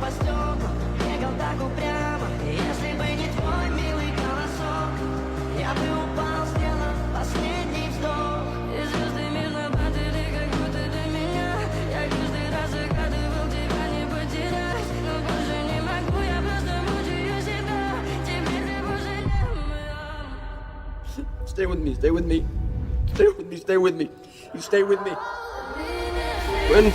по стеклам, бегал так упрямо. Если бы не твой милый голосок, я бы упал, сделав последний вздох. И звезды мирно падали, как будто до меня. Я каждый раз загадывал тебя не потерять, но больше не могу, я просто мучаю себя. Теперь ты пожалел моя. Stay with me, stay with me. Stay with me, stay with me. You stay with me. When